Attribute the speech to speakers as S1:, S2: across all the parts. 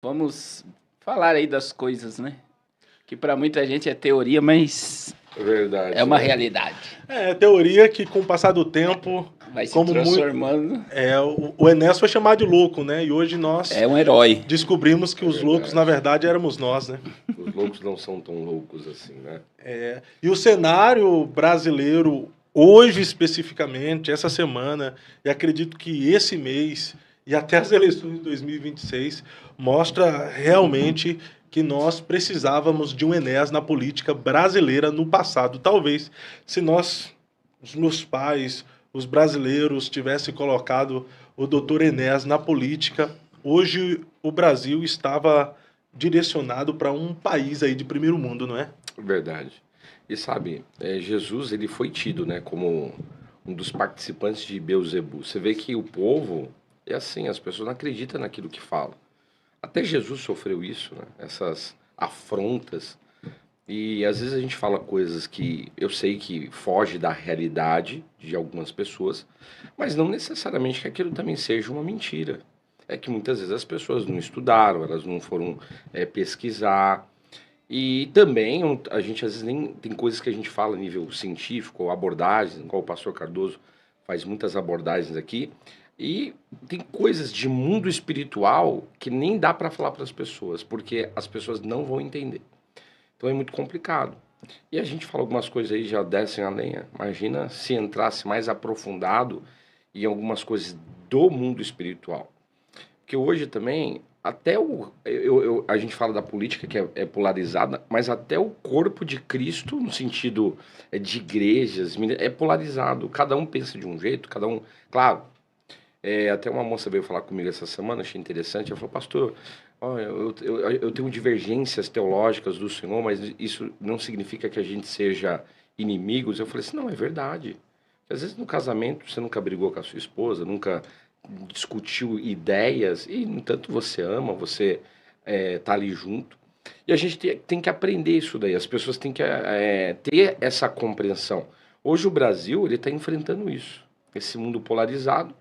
S1: Vamos falar aí das coisas, né? Que para muita gente é teoria, mas
S2: Verdade,
S1: é uma
S2: né?
S1: realidade.
S3: É, teoria que com o passar do tempo,
S1: Vai se
S3: como muito,
S1: transformando.
S3: o Enéas foi chamado de louco, né? E hoje nós
S1: É um herói.
S3: descobrimos que
S2: É
S3: os loucos, na
S2: verdade.
S3: verdade, éramos nós, né?
S2: Os loucos não são tão loucos assim, né?
S3: E o cenário brasileiro, hoje especificamente, essa semana, e acredito que esse mês, e até as eleições de 2026, mostra realmente que nós precisávamos de um Enéas na política brasileira no passado. Talvez, se nós, os meus pais, os brasileiros, tivessem colocado o doutor Enéas na política, hoje o Brasil estava direcionado para um país aí de primeiro mundo, não é?
S2: Verdade. E sabe, Jesus ele foi tido, né, como um dos participantes de Beelzebul. Você vê que o povo é assim, as pessoas não acreditam naquilo que fala. Até Jesus sofreu isso, né? Essas afrontas. E às vezes a gente fala coisas que eu sei que foge da realidade de algumas pessoas, mas não necessariamente que aquilo também seja uma mentira. É que muitas vezes as pessoas não estudaram, elas não foram pesquisar. E também a gente às vezes nem tem coisas que a gente fala a nível científico, ou abordagens, igual o pastor Cardoso faz muitas abordagens aqui, e tem coisas de mundo espiritual que nem dá para falar para as pessoas, porque as pessoas não vão entender. Então é muito complicado. E a gente fala algumas coisas aí já descem a lenha. Imagina se entrasse mais aprofundado em algumas coisas do mundo espiritual. Porque hoje também, até a gente fala da política que é polarizada, mas até o corpo de Cristo, no sentido de igrejas, é polarizado. Cada um pensa de um jeito, cada um. Claro, até uma moça veio falar comigo essa semana, achei interessante. Ela falou, pastor, ó, eu tenho divergências teológicas do Senhor, mas isso não significa que a gente seja inimigos. Eu falei assim, não, é verdade. Às vezes no casamento você nunca brigou com a sua esposa, nunca discutiu ideias, e no entanto você ama, você tá ali junto. E a gente tem que aprender isso daí, as pessoas têm que ter essa compreensão. Hoje o Brasil ele está enfrentando isso, esse mundo polarizado,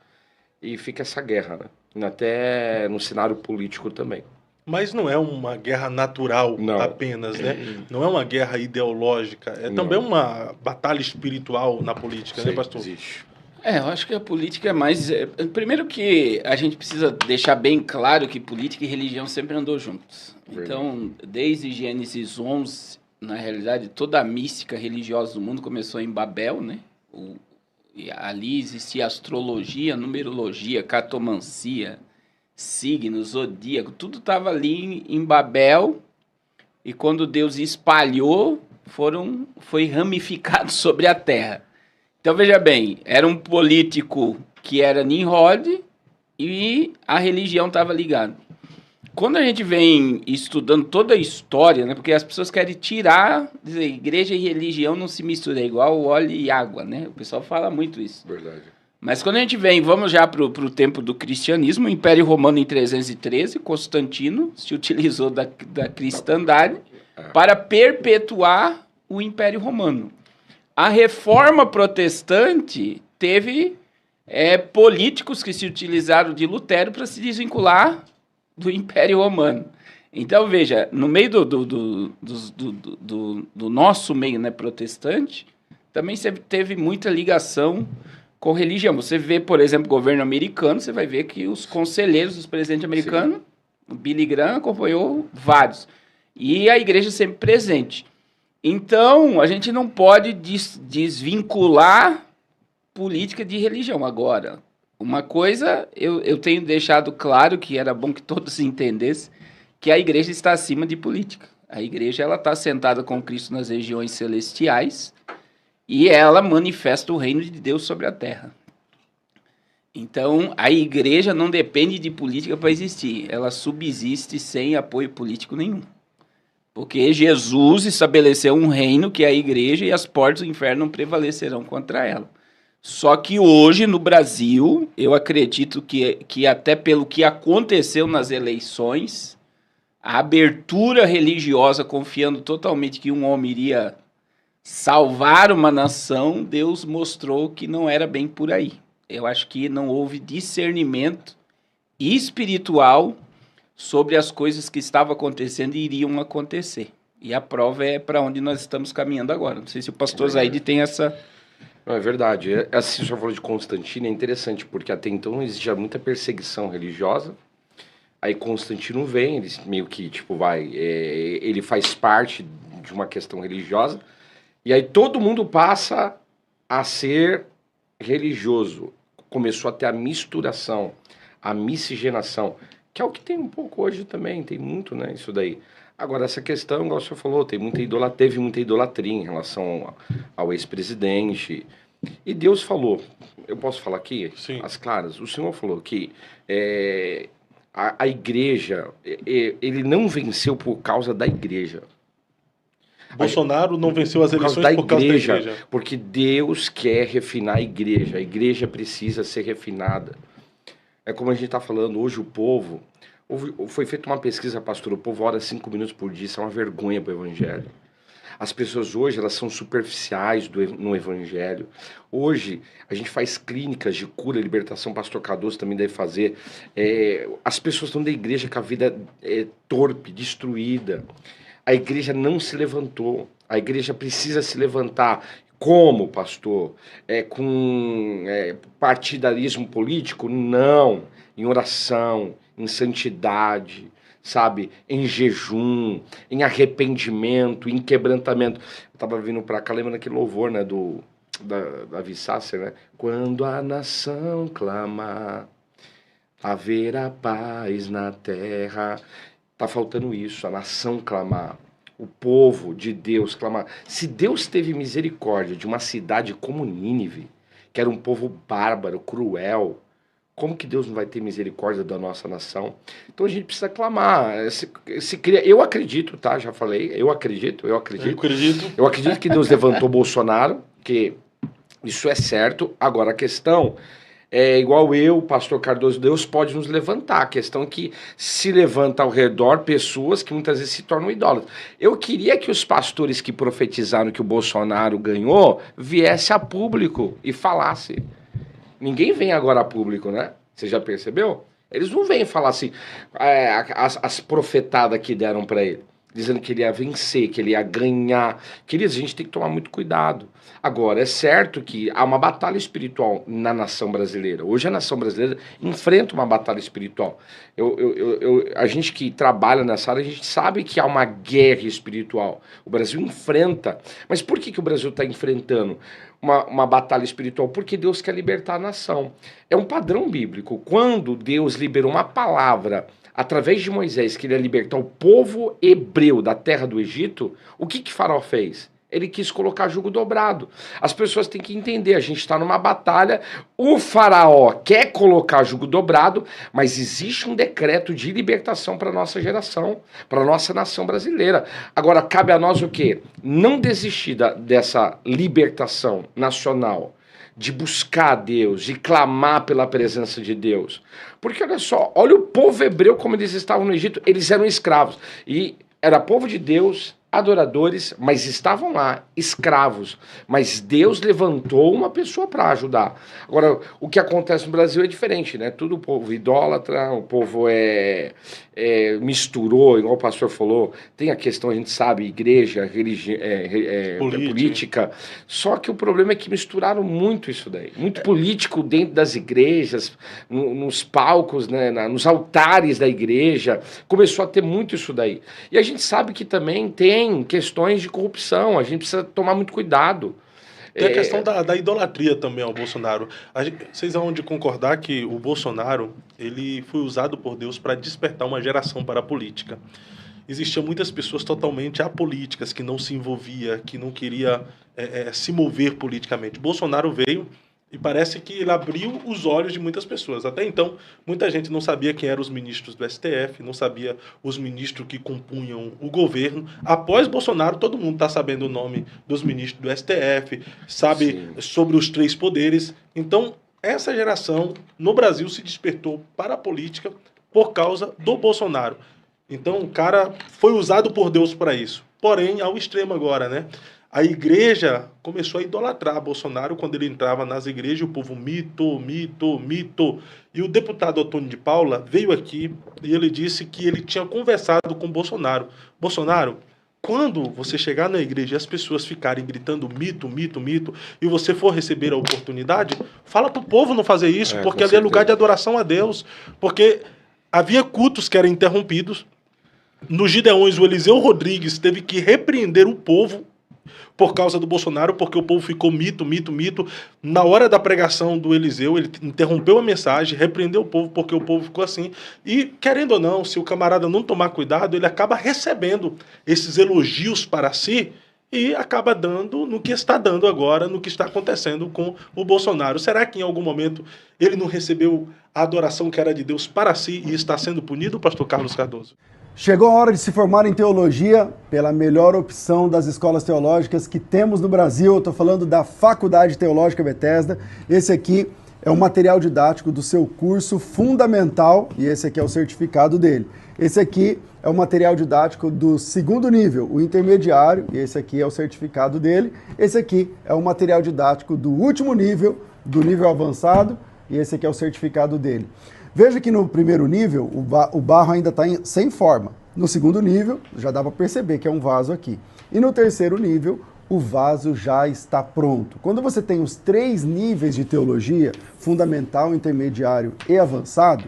S2: e fica essa guerra, né? Até no cenário político também.
S3: Mas não é uma guerra natural
S2: Não,
S3: apenas, né? Não é uma guerra ideológica. É também
S2: não,
S3: uma batalha espiritual na política, né,
S2: sei,
S3: pastor?
S2: existe.
S1: Eu acho que a política é mais. Primeiro que a gente precisa deixar bem claro que política e religião sempre andou juntos. Então, desde Gênesis 11, na realidade, toda a mística religiosa do mundo começou em Babel, né? E ali existia astrologia, numerologia, cartomancia, signos, zodíaco, tudo estava ali em Babel. E quando Deus espalhou, foi ramificado sobre a terra. Então, veja bem, era um político que era Nimrod e a religião estava ligada. Quando a gente vem estudando toda a história, né, porque as pessoas querem tirar, dizer, igreja e religião não se misturam, é igual óleo e água, né? O pessoal fala muito isso.
S2: Verdade.
S1: Mas quando a gente vem, vamos já para o tempo do cristianismo, o Império Romano em 313, Constantino se utilizou da cristandade para perpetuar o Império Romano. A reforma protestante teve políticos que se utilizaram de Lutero para se desvincular do Império Romano. Então, veja, no meio do nosso meio, né, protestante, também sempre teve muita ligação com religião. Você vê, por exemplo, o governo americano, você vai ver que os conselheiros dos presidentes americanos, o Billy Graham acompanhou vários. E a igreja sempre presente. Então, a gente não pode desvincular política de religião. Agora, uma coisa eu tenho deixado claro, que era bom que todos entendessem, que a igreja está acima de política. A igreja está sentada com Cristo nas regiões celestiais e ela manifesta o reino de Deus sobre a terra. Então, a igreja não depende de política para existir. Ela subsiste sem apoio político nenhum. Porque Jesus estabeleceu um reino que é a igreja e as portas do inferno não prevalecerão contra ela. Só que hoje, no Brasil, eu acredito que até pelo que aconteceu nas eleições, a abertura religiosa, confiando totalmente que um homem iria salvar uma nação, Deus mostrou que não era bem por aí. Eu acho que não houve discernimento espiritual sobre as coisas que estavam acontecendo e iriam acontecer. E a prova é para onde nós estamos caminhando agora. Não sei se o pastor Zaide tem essa...
S2: Não, é verdade. Assim, o senhor falou de Constantino, é interessante, porque até então existia muita perseguição religiosa. Aí Constantino vem, ele meio que, tipo, ele faz parte de uma questão religiosa, e aí todo mundo passa a ser religioso. Começou a ter a misturação, a miscigenação, que é o que tem um pouco hoje também, tem muito, né, isso daí. Agora, essa questão, igual o senhor falou, teve muita idolatria em relação ao ex-presidente. E Deus falou, eu posso falar aqui,
S3: Sim.
S2: as claras, o Senhor falou que a igreja, ele não venceu por causa da igreja.
S3: Bolsonaro não venceu as eleições por causa da igreja.
S2: Porque Deus quer refinar a igreja precisa ser refinada. É como a gente está falando, hoje o povo... Foi feita uma pesquisa, pastor, o povo ora 5 minutos por dia, isso é uma vergonha para o evangelho. As pessoas hoje, elas são superficiais no evangelho. Hoje, a gente faz clínicas de cura, libertação, pastor Cardoso também deve fazer. As pessoas estão da igreja com a vida torpe, destruída. A igreja não se levantou. A igreja precisa se levantar. Como, pastor? Com partidarismo político? Não. Em oração, em santidade, sabe? Em jejum, em arrependimento, em quebrantamento. Eu tava vindo pra cá, lembrando aquele louvor, né, da Vissácer, né? Quando a nação clama, haverá paz na terra. Tá faltando isso, a nação clamar. O povo de Deus clamar. Se Deus teve misericórdia de uma cidade como Nínive, que era um povo bárbaro, cruel, como que Deus não vai ter misericórdia da nossa nação? Então a gente precisa clamar. Eu acredito, tá? Já falei. Eu acredito. Eu acredito que Deus levantou Bolsonaro, que isso é certo. Agora a questão é igual pastor Cardoso, Deus pode nos levantar. A questão é que se levanta ao redor pessoas que muitas vezes se tornam idólatras. Eu queria que os pastores que profetizaram que o Bolsonaro ganhou viessem a público e falassem. Ninguém vem agora a público, né? Você já percebeu? Eles não vêm falar assim, as profetadas que deram para ele, dizendo que ele ia vencer, que ele ia ganhar. Queridos, a gente tem que tomar muito cuidado. Agora, é certo que há uma batalha espiritual na nação brasileira. Hoje a nação brasileira enfrenta uma batalha espiritual. A gente que trabalha nessa área, a gente sabe que há uma guerra espiritual. O Brasil enfrenta. Mas por que o Brasil está enfrentando uma batalha espiritual? Porque Deus quer libertar a nação. É um padrão bíblico. Quando Deus liberou uma palavra através de Moisés, que ele ia libertar o povo hebreu da terra do Egito, o que Faraó fez? Ele quis colocar jugo dobrado. As pessoas têm que entender, a gente está numa batalha, o faraó quer colocar jugo dobrado, mas existe um decreto de libertação para a nossa geração, para a nossa nação brasileira. Agora, cabe a nós o quê? Não desistir dessa libertação nacional, de buscar a Deus, de clamar pela presença de Deus. Porque olha só, olha o povo hebreu como eles estavam no Egito, eles eram escravos. E era povo de Deus, adoradores, mas estavam lá, escravos. Mas Deus levantou uma pessoa para ajudar. Agora, o que acontece no Brasil é diferente, né? Tudo o povo idólatra, o povo misturou, igual o pastor falou, tem a questão, a gente sabe, igreja, política. Só que o problema é que misturaram muito isso daí. Muito político dentro das igrejas, nos palcos, né? Nos altares da igreja. Começou a ter muito isso daí. E a gente sabe que também tem questões de corrupção, a gente precisa tomar muito cuidado.
S3: Tem a questão da idolatria também ao Bolsonaro. Vocês vão de concordar que o Bolsonaro ele foi usado por Deus para despertar uma geração para a política. Existiam muitas pessoas totalmente apolíticas, que não se envolvia, que não queria se mover politicamente. Bolsonaro veio e parece que ele abriu os olhos de muitas pessoas. Até então, muita gente não sabia quem eram os ministros do STF, não sabia os ministros que compunham o governo. Após Bolsonaro, todo mundo está sabendo o nome dos ministros do STF, sabe Sim. sobre os 3 poderes. Então, essa geração no Brasil se despertou para a política por causa do Bolsonaro. Então, o cara foi usado por Deus para isso. Porém, ao extremo agora, né? A igreja começou a idolatrar Bolsonaro quando ele entrava nas igrejas, o povo mito, mito, mito. E o deputado Otônio de Paula veio aqui e ele disse que ele tinha conversado com Bolsonaro. Bolsonaro, quando você chegar na igreja e as pessoas ficarem gritando mito, mito, mito, e você for receber a oportunidade, fala para o povo não fazer isso, porque ali é lugar de adoração a Deus. Porque havia cultos que eram interrompidos. Nos Gideões, o Eliseu Rodrigues teve que repreender o povo por causa do Bolsonaro, porque o povo ficou mito, mito, mito. Na hora da pregação do Eliseu, ele interrompeu a mensagem, repreendeu o povo, porque o povo ficou assim. E, querendo ou não, se o camarada não tomar cuidado, ele acaba recebendo esses elogios para si e acaba dando no que está dando agora, no que está acontecendo com o Bolsonaro. Será que em algum momento ele não recebeu a adoração que era de Deus para si e está sendo punido, pastor Carlos Cardoso?
S4: Chegou a hora de se formar em teologia pela melhor opção das escolas teológicas que temos no Brasil. Eu estou falando da Faculdade Teológica Bethesda. Esse aqui é o material didático do seu curso fundamental e esse aqui é o certificado dele. Esse aqui é o material didático do segundo nível, o intermediário, e esse aqui é o certificado dele. Esse aqui é o material didático do último nível, do nível avançado, e esse aqui é o certificado dele. Veja que no primeiro nível, o barro ainda está sem forma. No segundo nível, já dá para perceber que é um vaso aqui. E no terceiro nível, o vaso já está pronto. Quando você tem os 3 níveis de teologia, fundamental, intermediário e avançado,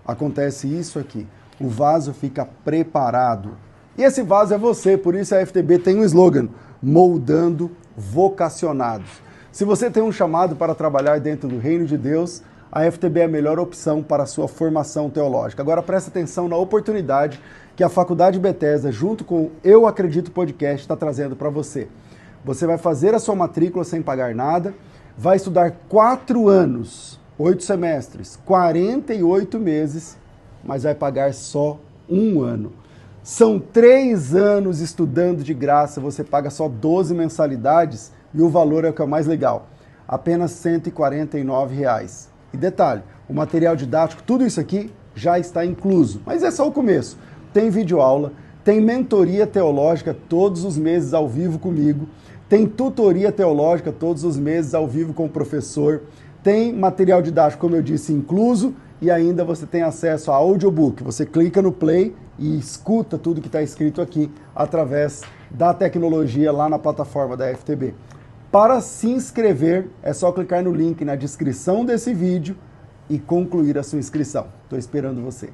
S4: acontece isso aqui. O vaso fica preparado. E esse vaso é você, por isso a FTB tem um slogan, moldando vocacionados. Se você tem um chamado para trabalhar dentro do reino de Deus, a FTB é a melhor opção para a sua formação teológica. Agora presta atenção na oportunidade que a Faculdade Bethesda, junto com o Eu Acredito Podcast, está trazendo para você. Você vai fazer a sua matrícula sem pagar nada, vai estudar 4 anos, 8 semestres, 48 meses, mas vai pagar só 1 ano. São 3 anos estudando de graça, você paga só 12 mensalidades e o valor é o que é o mais legal, apenas R$ 149. E detalhe, o material didático, tudo isso aqui já está incluso, mas é só o começo. Tem videoaula, tem mentoria teológica todos os meses ao vivo comigo, tem tutoria teológica todos os meses ao vivo com o professor, tem material didático, como eu disse, incluso, e ainda você tem acesso a audiobook. Você clica no play e escuta tudo que está escrito aqui através da tecnologia lá na plataforma da FTB. Para se inscrever, é só clicar no link na descrição desse vídeo e concluir a sua inscrição. Estou esperando você.